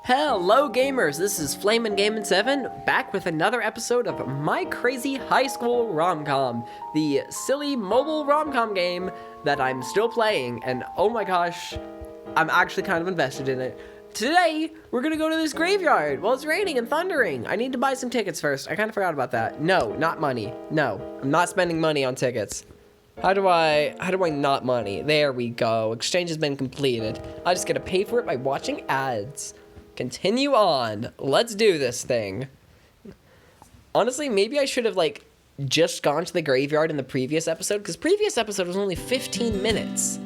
Hello gamers, this is Flamin' Gamin' 7 back with another episode of my Crazy High School Romcom, the silly mobile romcom game that I'm still playing, and oh my gosh, I'm actually kind of invested in it. Today, we're gonna go to this graveyard. Well, it's raining and thundering. I need to buy some tickets first. I kind of forgot about that. No, not money. No, I'm not spending money on tickets. How do I not money? There we go. Exchange has been completed. I just gotta pay for it by watching ads. Continue on. Let's do this thing. Honestly, maybe I should have, just gone to the graveyard in the previous episode, because previous episode was only 15 minutes.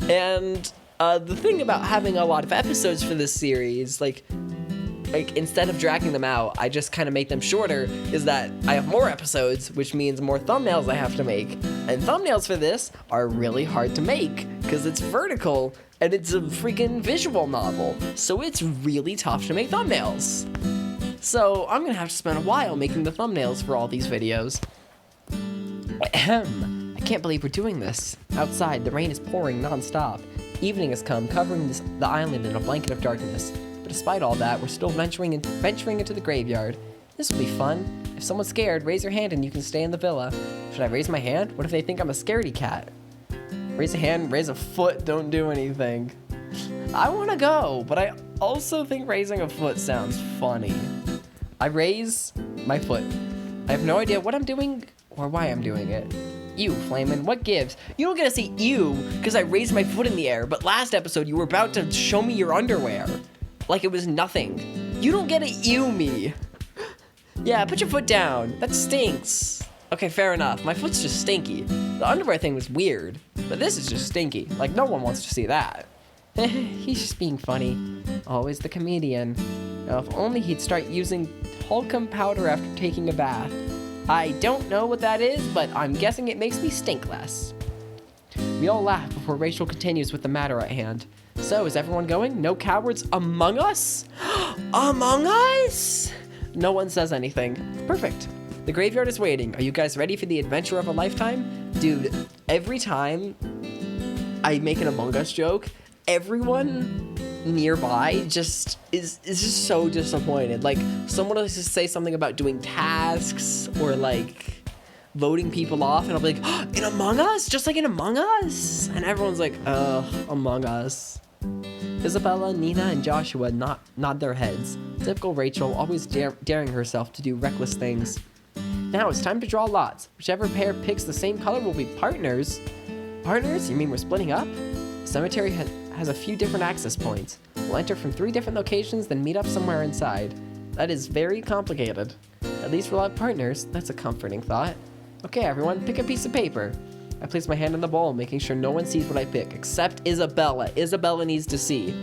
And, the thing about having a lot of episodes for this series, instead of dragging them out, I just kind of make them shorter, is that I have more episodes, which means more thumbnails I have to make. And thumbnails for this are really hard to make, because it's vertical, and it's a freaking visual novel, so it's really tough to make thumbnails. So I'm gonna have to spend a while making the thumbnails for all these videos. Ahem. I can't believe we're doing this. Outside, the rain is pouring non-stop. Evening has come, covering the island in a blanket of darkness. But despite all that, we're still venturing into the graveyard. This will be fun. If someone's scared, raise your hand and you can stay in the villa. Should I raise my hand? What if they think I'm a scaredy cat? Raise a hand, raise a foot, don't do anything. I want to go, but I also think raising a foot sounds funny. I raise my foot. I have no idea what I'm doing or why I'm doing it. You, Flamin', what gives? You don't get to see you because I raised my foot in the air, but last episode you were about to show me your underwear. Like it was nothing. You don't get to ew me. Yeah, put your foot down. That stinks. Okay, fair enough. My foot's just stinky. The underwear thing was weird, but this is just stinky. Like, no one wants to see that. He's just being funny. Always the comedian. Now, if only he'd start using talcum powder after taking a bath. I don't know what that is, but I'm guessing it makes me stink less. We all laugh before Rachel continues with the matter at hand. So, is everyone going? No cowards among us? Among us? No one says anything. Perfect. The graveyard is waiting. Are you guys ready for the adventure of a lifetime? Dude, every time I make an Among Us joke, everyone nearby just is just so disappointed. Like, someone will just say something about doing tasks or voting people off, and I'll be like, in Among Us? Just like in Among Us? And everyone's like, Among Us. Isabella, Nina, and Joshua nod their heads. Typical Rachel, always daring herself to do reckless things. Now it's time to draw lots. Whichever pair picks the same color will be partners. Partners? You mean we're splitting up? The cemetery has a few different access points. We'll enter from 3 different locations, then meet up somewhere inside. That is very complicated. At least we'll have partners. That's a comforting thought. Okay, everyone, pick a piece of paper. I place my hand in the bowl, making sure no one sees what I pick, except Isabella. Isabella needs to see.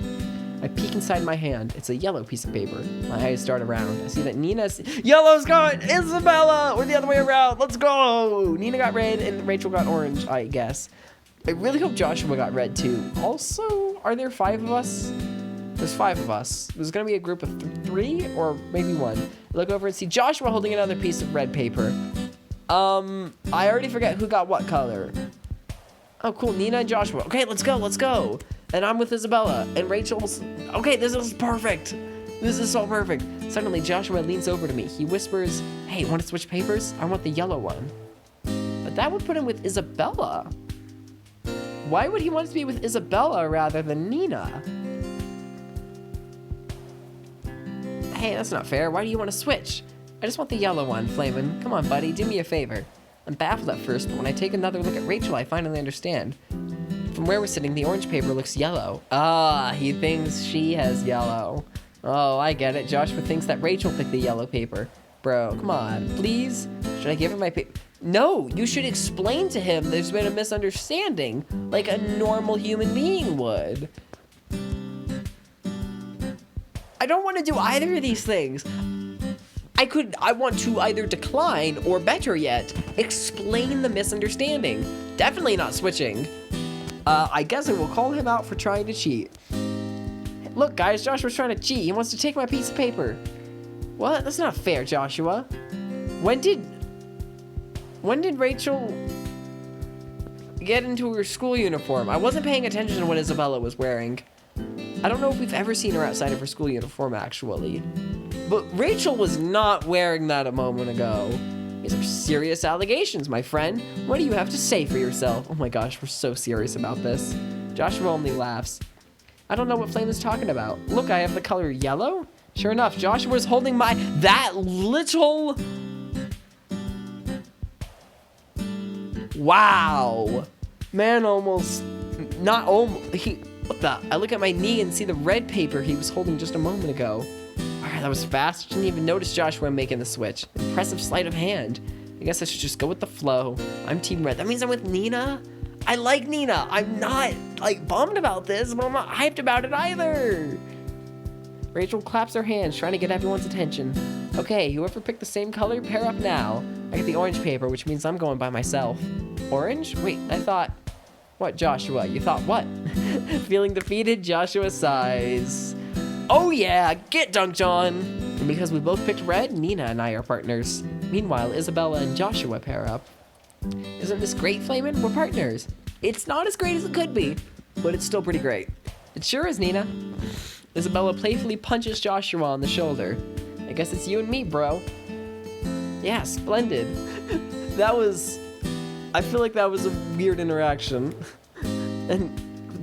I peek inside my hand. It's a yellow piece of paper. My eyes dart around. I see that Nina's... Yellow's got Isabella! Or the other way around. Let's go! Nina got red and Rachel got orange, I guess. I really hope Joshua got red, too. Also, are there 5 of us? There's 5 of us. There's going to be a group of 3 or maybe 1. I look over and see Joshua holding another piece of red paper. I already forget who got what color. Oh, cool. Nina and Joshua. Okay, let's go. And I'm with Isabella. And Rachel's... Okay, this is perfect. This is so perfect. Suddenly, Joshua leans over to me. He whispers, hey, want to switch papers? I want the yellow one. But that would put him with Isabella. Why would he want to be with Isabella rather than Nina? Hey, that's not fair. Why do you want to switch? I just want the yellow one, Flamin'. Come on, buddy, do me a favor. I'm baffled at first, but when I take another look at Rachel, I finally understand. From where we're sitting, the orange paper looks yellow. Ah, he thinks she has yellow. Oh, I get it. Joshua thinks that Rachel picked the yellow paper. Bro, come on, please? Should I give him my paper? No, you should explain to him there's been a misunderstanding, like a normal human being would. I don't want to do either of these things. I want to either decline or, better yet, explain the misunderstanding. Definitely not switching. I guess I will call him out for trying to cheat. Look, guys, Joshua's trying to cheat. He wants to take my piece of paper. What? That's not fair, Joshua. When did Rachel get into her school uniform? I wasn't paying attention to what Isabella was wearing. I don't know if we've ever seen her outside of her school uniform, actually. But Rachel was not wearing that a moment ago. These are serious allegations, my friend. What do you have to say for yourself? Oh my gosh, we're so serious about this. Joshua only laughs. I don't know what Flame is talking about. Look, I have the color yellow. Sure enough, Joshua is holding that little... Wow. Man almost... Not almost... What the? I look at my knee and see the red paper he was holding just a moment ago. Alright, that was fast. Didn't even notice Joshua making the switch. Impressive sleight of hand. I guess I should just go with the flow. I'm Team Red. That means I'm with Nina? I like Nina. I'm not, bummed about this, but I'm not hyped about it either. Rachel claps her hands, trying to get everyone's attention. Okay, whoever picked the same color, pair up now. I get the orange paper, which means I'm going by myself. Orange? Wait, I thought... What, Joshua? You thought what? Feeling defeated, Joshua sighs. Oh yeah, get dunked on! And because we both picked red, Nina and I are partners. Meanwhile, Isabella and Joshua pair up. Isn't this great, Flamin'? We're partners. It's not as great as it could be, but it's still pretty great. It sure is, Nina. Isabella playfully punches Joshua on the shoulder. I guess it's you and me, bro. Yeah, splendid. I feel like that was a weird interaction. And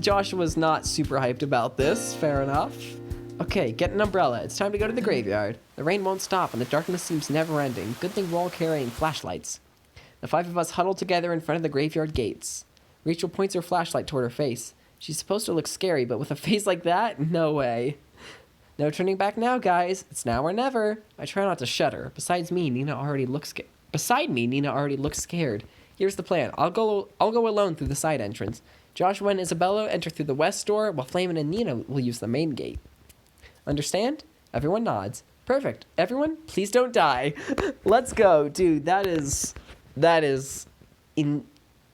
Joshua's not super hyped about this, fair enough. Okay, get an umbrella. It's time to go to the graveyard. The rain won't stop and the darkness seems never ending. Good thing we're all carrying flashlights. The 5 of us huddle together in front of the graveyard gates. Rachel points her flashlight toward her face. She's supposed to look scary, but with a face like that, no way. No turning back now, guys. It's now or never. I try not to shudder. Beside me, Nina already looks scared. Here's the plan. I'll go alone through the side entrance. Joshua and Isabella enter through the west door, while Flamin' and Nina will use the main gate. Understand? Everyone nods. Perfect. Everyone, please don't die. Let's go. Dude, that is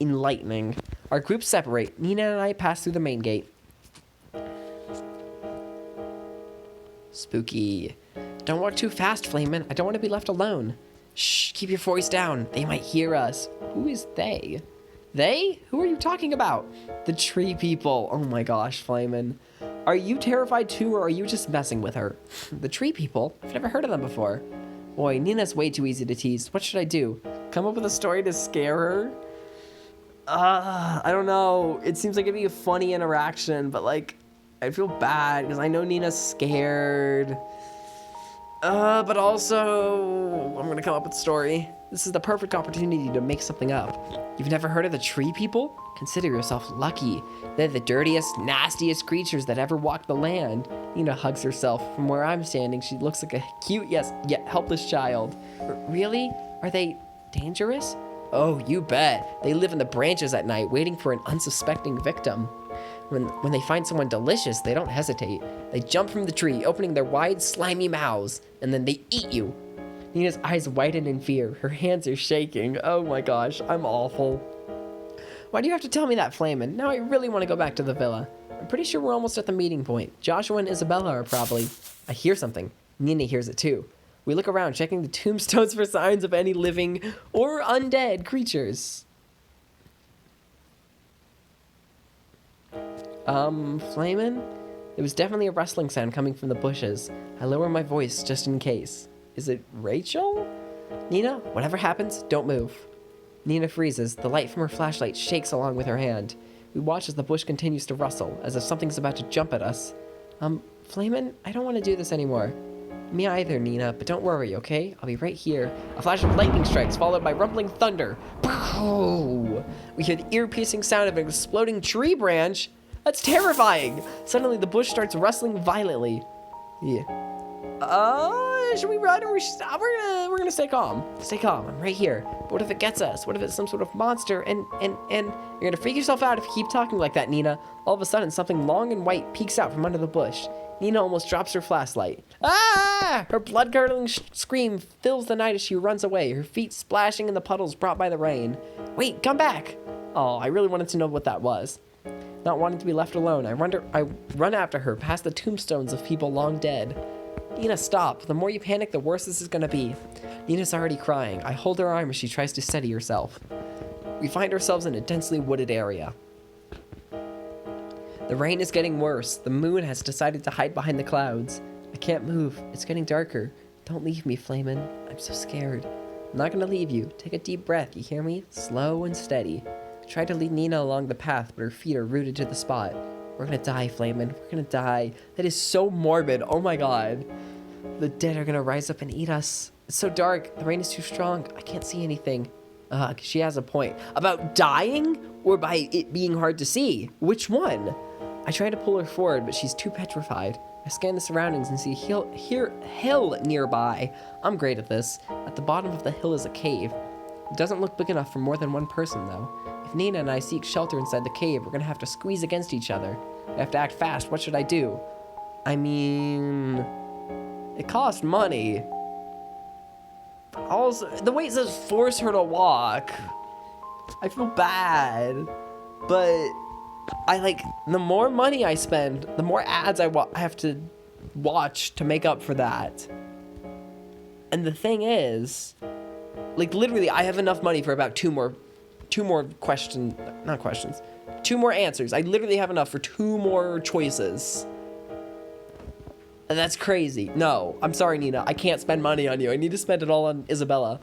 enlightening. Our groups separate. Nina and I pass through the main gate. Spooky. Don't walk too fast, Flamin'. I don't want to be left alone. Shh, keep your voice down. They might hear us. Who is they? They? Who are you talking about? The tree people. Oh my gosh, Flamin'. Are you terrified too, or are you just messing with her? The tree people? I've never heard of them before. Boy, Nina's way too easy to tease. What should I do? Come up with a story to scare her? I don't know. It seems like it'd be a funny interaction, but I feel bad because I know Nina's scared. But also, I'm gonna come up with a story. This is the perfect opportunity to make something up. You've never heard of the tree people? Consider yourself lucky. They're the dirtiest, nastiest creatures that ever walked the land. Nina hugs herself. From where I'm standing, she looks like a cute, yes, yet helpless child. Really? Are they dangerous? Oh, you bet. They live in the branches at night, waiting for an unsuspecting victim. When they find someone delicious, they don't hesitate. They jump from the tree, opening their wide, slimy mouths, and then they eat you. Nina's eyes widen in fear. Her hands are shaking. Oh my gosh, I'm awful. Why do you have to tell me that, Flamin'? Now I really want to go back to the villa. I'm pretty sure we're almost at the meeting point. Joshua and Isabella are probably... I hear something. Nina hears it too. We look around, checking the tombstones for signs of any living or undead creatures. Flamin'? It was definitely a rustling sound coming from the bushes. I lower my voice just in case. Is it Rachel? Nina, whatever happens, don't move. Nina freezes. The light from her flashlight shakes along with her hand. We watch as the bush continues to rustle, as if something's about to jump at us. Flamin', I don't want to do this anymore. Me either, Nina, but don't worry, okay? I'll be right here. A flash of lightning strikes, followed by rumbling thunder. Pow! We hear the ear-piercing sound of an exploding tree branch. That's terrifying! Suddenly, the bush starts rustling violently. Yeah. Should we run or we're gonna stay calm. Stay calm, I'm right here. But what if it gets us? What if it's some sort of monster and you're gonna freak yourself out if you keep talking like that, Nina. All of a sudden, something long and white peeks out from under the bush. Nina almost drops her flashlight. Ah! Her blood-curdling scream fills the night as she runs away, her feet splashing in the puddles brought by the rain. Wait, come back! Oh, I really wanted to know what that was. Not wanting to be left alone, I run after her past the tombstones of people long dead. Nina, stop. The more you panic, the worse this is gonna be. Nina's already crying. I hold her arm as she tries to steady herself. We find ourselves in a densely wooded area. The rain is getting worse. The moon has decided to hide behind the clouds. I can't move. It's getting darker. Don't leave me, Flamin'. I'm so scared. I'm not gonna leave you. Take a deep breath, you hear me? Slow and steady. I tried to lead Nina along the path, but her feet are rooted to the spot. We're gonna die, Flamin'. We're gonna die. That is so morbid. Oh my god. The dead are gonna rise up and eat us. It's so dark. The rain is too strong. I can't see anything. She has a point. About dying or by it being hard to see? Which one? I try to pull her forward, but she's too petrified. I scan the surroundings and see hill nearby. I'm great at this. At the bottom of the hill is a cave. It doesn't look big enough for more than one person, though. If Nina and I seek shelter inside the cave, we're gonna have to squeeze against each other. I have to act fast. What should I do? I mean, it costs money. Also, the way it says force her to walk, I feel bad, but the more money I spend, the more ads I have to watch to make up for that. And the thing is, literally, I have enough money for about two more answers. I literally have enough for 2 more choices. And that's crazy. No, I'm sorry, Nina. I can't spend money on you. I need to spend it all on Isabella.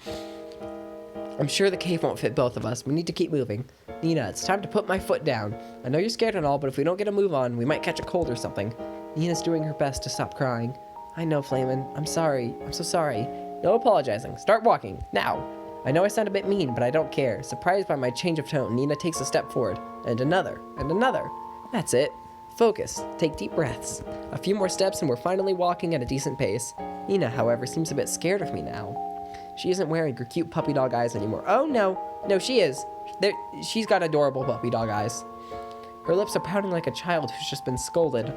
I'm sure the cave won't fit both of us. We need to keep moving. Nina, it's time to put my foot down. I know you're scared and all, but if we don't get a move on, we might catch a cold or something. Nina's doing her best to stop crying. I know, Flamin'. I'm sorry. I'm so sorry. No apologizing. Start walking. Now. I know I sound a bit mean, but I don't care. Surprised by my change of tone, Nina takes a step forward. And another. And another. That's it. Focus. Take deep breaths. A few more steps and we're finally walking at a decent pace. Nina, however, seems a bit scared of me now. She isn't wearing her cute puppy dog eyes anymore. Oh, no. No, she is. She's got adorable puppy dog eyes. Her lips are pouting like a child who's just been scolded.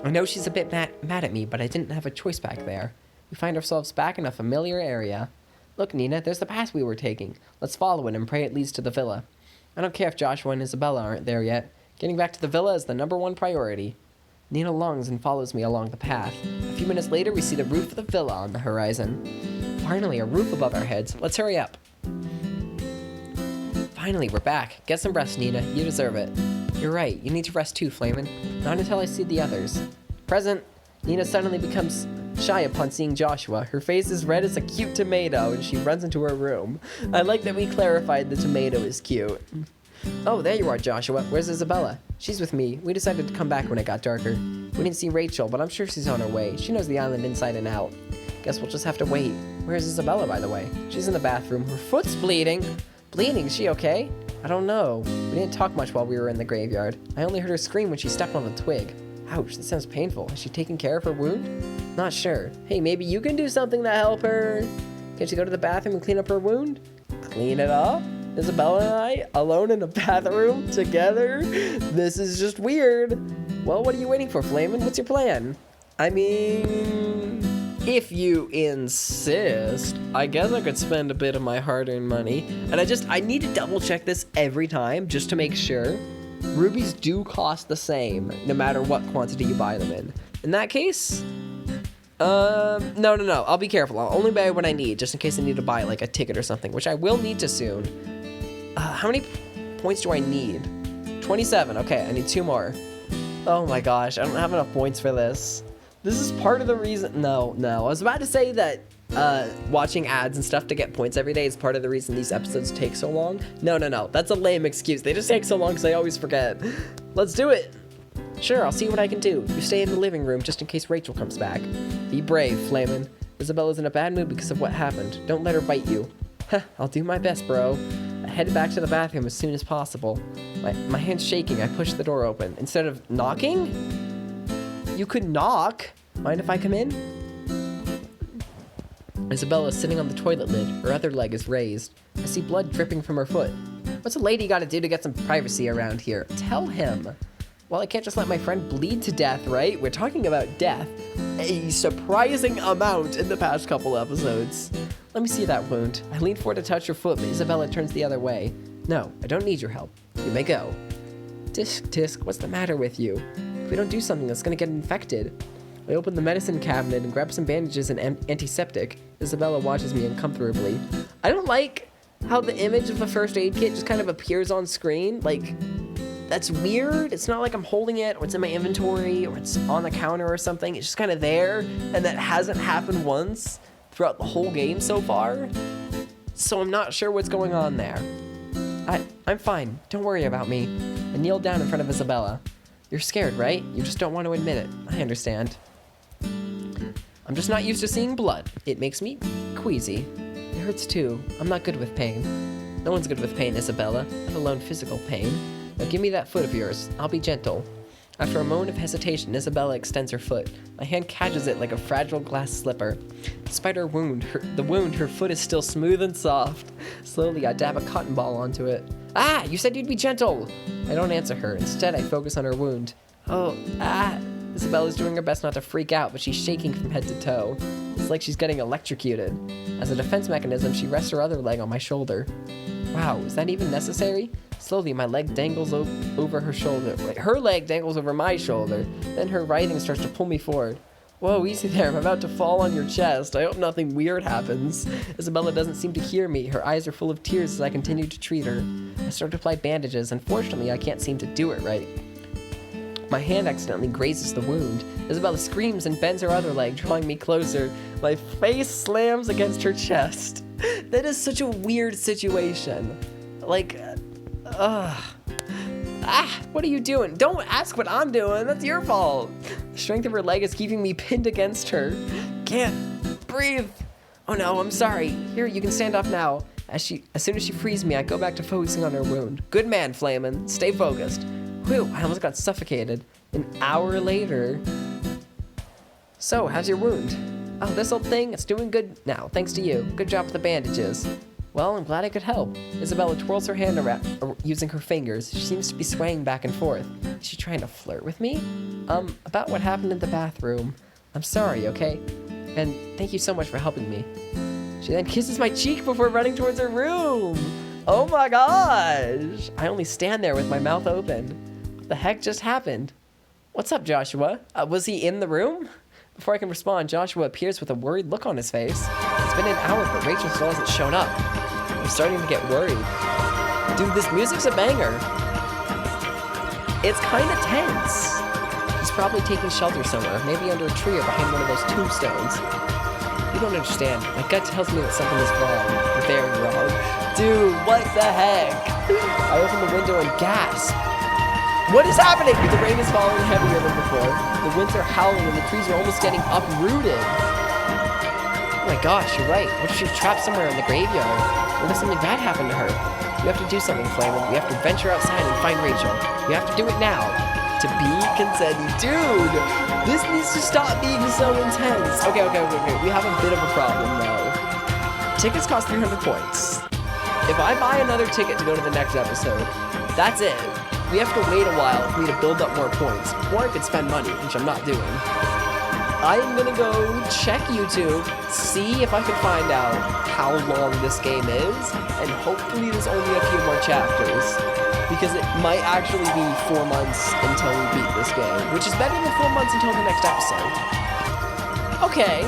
I know she's a bit mad at me, but I didn't have a choice back there. We find ourselves back in a familiar area. Look, Nina, there's the path we were taking. Let's follow it and pray it leads to the villa. I don't care if Joshua and Isabella aren't there yet. Getting back to the villa is the #1 priority. Nina lungs and follows me along the path. A few minutes later, we see the roof of the villa on the horizon. Finally, a roof above our heads. Let's hurry up. Finally, we're back. Get some rest, Nina. You deserve it. You're right. You need to rest too, Flamin'. Not until I see the others. Present. Nina suddenly becomes shy upon seeing Joshua. Her face is red as a cute tomato, and she runs into her room. I like that we clarified the tomato is cute. Oh, there you are, Joshua. Where's Isabella? She's with me. We decided to come back when it got darker. We didn't see Rachel, but I'm sure she's on her way. She knows the island inside and out. Guess we'll just have to wait. Where's Isabella, by the way? She's in the bathroom. Her foot's bleeding. Bleeding? Is she okay? I don't know. We didn't talk much while we were in the graveyard. I only heard her scream when she stepped on a twig. Ouch, that sounds painful. Is she taking care of her wound? Not sure. Hey, maybe you can do something to help her. Can she go to the bathroom and clean up her wound? Clean it up? Isabella and I, alone in a bathroom, together? This is just weird. Well, what are you waiting for, Flamin'? What's your plan? I mean, if you insist, I guess I could spend a bit of my hard-earned money. And I need to double check this every time just to make sure. Rubies do cost the same, no matter what quantity you buy them in. In that case, no. I'll be careful. I'll only buy what I need, just in case I need to buy, like, a ticket or something, which I will need to soon. How many points do I need? 27. Okay, I need 2 more. Oh my gosh, I don't have enough points for this. This is part of the reason. No. I was about to say that watching ads and stuff to get points every day is part of the reason these episodes take so long. No. That's a lame excuse. They just take so long because I always forget. Let's do it. Sure, I'll see what I can do. You stay in the living room just in case Rachel comes back. Be brave, Flamin'. Isabella's in a bad mood because of what happened. Don't let her bite you. Heh, I'll do my best, bro. I headed back to the bathroom as soon as possible. My hand's shaking. I pushed the door open. Instead of knocking? You could knock. Mind if I come in? Isabella's sitting on the toilet lid. Her other leg is raised. I see blood dripping from her foot. What's a lady gotta do to get some privacy around here? Tell him. Well, I can't just let my friend bleed to death, right? We're talking about death. A surprising amount in the past couple episodes. Let me see that wound. I lean forward to touch her foot, but Isabella turns the other way. No, I don't need your help. You may go. Tisk, what's the matter with you? If we don't do something, that's gonna get infected. I open the medicine cabinet and grab some bandages and antiseptic. Isabella watches me uncomfortably. I don't like how the image of a first aid kit just kind of appears on screen. Like, that's weird. It's not like I'm holding it or it's in my inventory or it's on the counter or something. It's just kind of there, and that hasn't happened once throughout the whole game so far. So I'm not sure what's going on there. I'm fine. Don't worry about me. I kneeled down in front of Isabella. You're scared, right? You just don't want to admit it. I understand. I'm just not used to seeing blood. It makes me queasy. It hurts too. I'm not good with pain. No one's good with pain, Isabella, let alone physical pain. Now give me that foot of yours. I'll be gentle. After a moment of hesitation, Isabella extends her foot. My hand catches it like a fragile glass slipper. Despite her wound, her foot is still smooth and soft. Slowly, I dab a cotton ball onto it. Ah, you said you'd be gentle! I don't answer her. Instead, I focus on her wound. Isabella's doing her best not to freak out, but she's shaking from head to toe. It's like she's getting electrocuted. As a defense mechanism, she rests her other leg on my shoulder. Wow, is that even necessary? Slowly, my leg dangles over her shoulder. Wait, her leg dangles over my shoulder. Then her writhing starts to pull me forward. Whoa, easy there. I'm about to fall on your chest. I hope nothing weird happens. Isabella doesn't seem to hear me. Her eyes are full of tears as I continue to treat her. I start to apply bandages. Unfortunately, I can't seem to do it right. My hand accidentally grazes the wound. Isabella screams and bends her other leg, drawing me closer. My face slams against her chest. That is such a weird situation. Like, what are you doing? Don't ask what I'm doing. That's your fault. The strength of her leg is keeping me pinned against her. Can't breathe. Oh no, I'm sorry. Here, you can stand up now. As soon as she frees me, I go back to focusing on her wound. Good man, Flamin'. Stay focused. Whew, I almost got suffocated. An hour later. So, how's your wound? Oh, this old thing, it's doing good now, thanks to you. Good job with the bandages. Well, I'm glad I could help. Isabella twirls her hand around, using her fingers. She seems to be swaying back and forth. Is she trying to flirt with me? About what happened in the bathroom. I'm sorry, okay? And thank you so much for helping me. She then kisses my cheek before running towards her room. Oh my gosh! I only stand there with my mouth open. What the heck just happened? What's up, Joshua? Was he in the room? Before I can respond, Joshua appears with a worried look on his face. It's been an hour, but Rachel still hasn't shown up. I'm starting to get worried. Dude, this music's a banger. It's kind of tense. He's probably taking shelter somewhere, maybe under a tree or behind one of those tombstones. You don't understand. My gut tells me that something is wrong. Very wrong. Dude, what the heck? I open the window and gasp. What is happening? The rain is falling heavier than before. The winds are howling and the trees are almost getting uprooted. Oh my gosh, you're right. What if she's trapped somewhere in the graveyard? What if something bad happened to her? You have to do something, Flamin'. We have to venture outside and find Rachel. You have to do it now. To be consenting. Dude, this needs to stop being so intense. Okay. We have a bit of a problem, though. Tickets cost 300 points. If I buy another ticket to go to the next episode, that's it. We have to wait a while for me to build up more points, or I could spend money, which I'm not doing. I am gonna go check YouTube, see if I can find out how long this game is, and hopefully there's only a few more chapters, because it might actually be 4 months until we beat this game, which is better than 4 months until the next episode. Okay,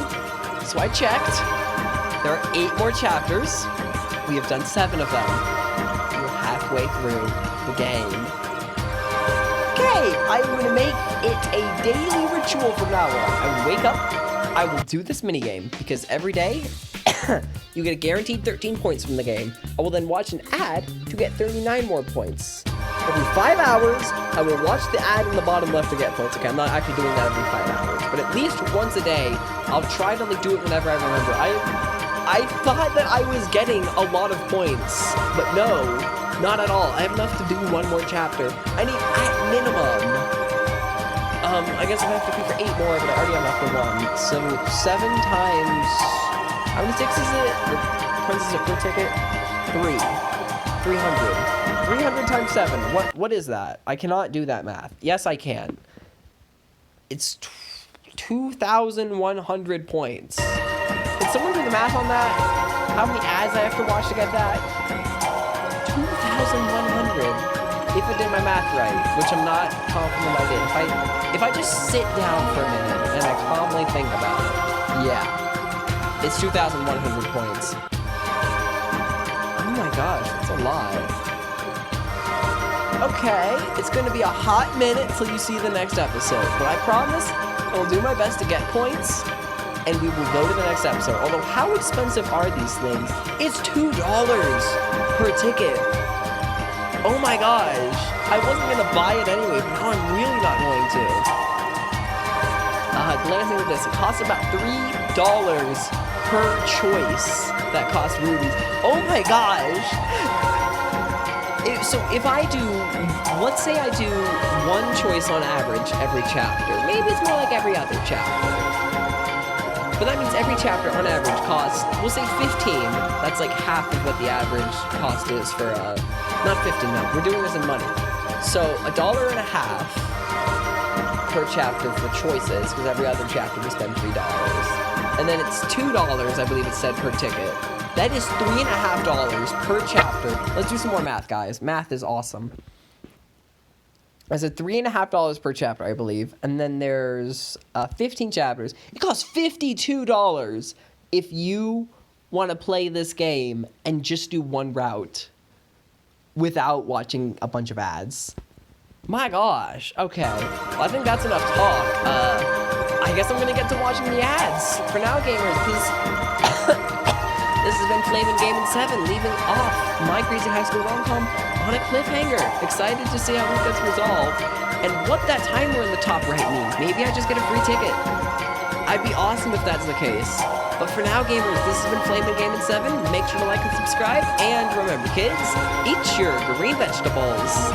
so I checked. There are 8 more chapters. We have done 7 of them. We're halfway through the game. Okay, I'm going to make it a daily ritual from now on. I will wake up, I will do this minigame, because every day, you get a guaranteed 13 points from the game. I will then watch an ad to get 39 more points. Every 5 hours, I will watch the ad in the bottom left to get points. Okay, I'm not actually doing that every 5 hours, but at least once a day, I'll try to do it whenever I remember. I thought that I was getting a lot of points, but no. Not at all. I have enough to do 1 more chapter. I need, at minimum, I guess I have to pay for 8 more, but I already have enough for 1. So 7 times, how many ticks is it? Points is it per ticket? 3. 300. 300 times 7. What is that? I cannot do that math. Yes, I can. It's 2,100 points. Can someone do the math on that? How many ads I have to watch to get that? 2,100. If I did my math right, which I'm not confident I did. If I just sit down for a minute and I calmly think about it, yeah, it's 2,100 points. Oh my gosh, that's a lot. Okay, it's going to be a hot minute till you see the next episode, but I promise I will do my best to get points, and we will go to the next episode. Although, how expensive are these things? It's $2 per ticket. Oh my gosh. I wasn't going to buy it anyway, but now I'm really not going to. Glancing at this, it costs about $3 per choice that costs rubies. Oh my gosh. So if I do, let's say I do one choice on average every chapter. Maybe it's more like every other chapter. But that means every chapter on average costs, we'll say 15. That's like half of what the average cost is for, not 15, no, we're doing this in money. So $1.50 per chapter for choices, because every other chapter we spend $3. And then it's $2, I believe it said, per ticket. That is $3.50 per chapter. Let's do some more math, guys. Math is awesome. I said $3.50 per chapter, I believe. And then there's 15 chapters. It costs $52 if you want to play this game and just do one route without watching a bunch of ads. My gosh. Okay. Well, I think that's enough talk. I guess I'm going to get to watching the ads. For now, gamers, this has been Flamin' Gaming 7, leaving off my Crazy High School Romcom on a cliffhanger. Excited to see how this gets resolved and what that timer in the top right means. Maybe I just get a free ticket. I'd be awesome if that's the case. But for now, gamers, this has been Flamin' Gaming 7. Make sure to like and subscribe. And remember, kids, eat your green vegetables.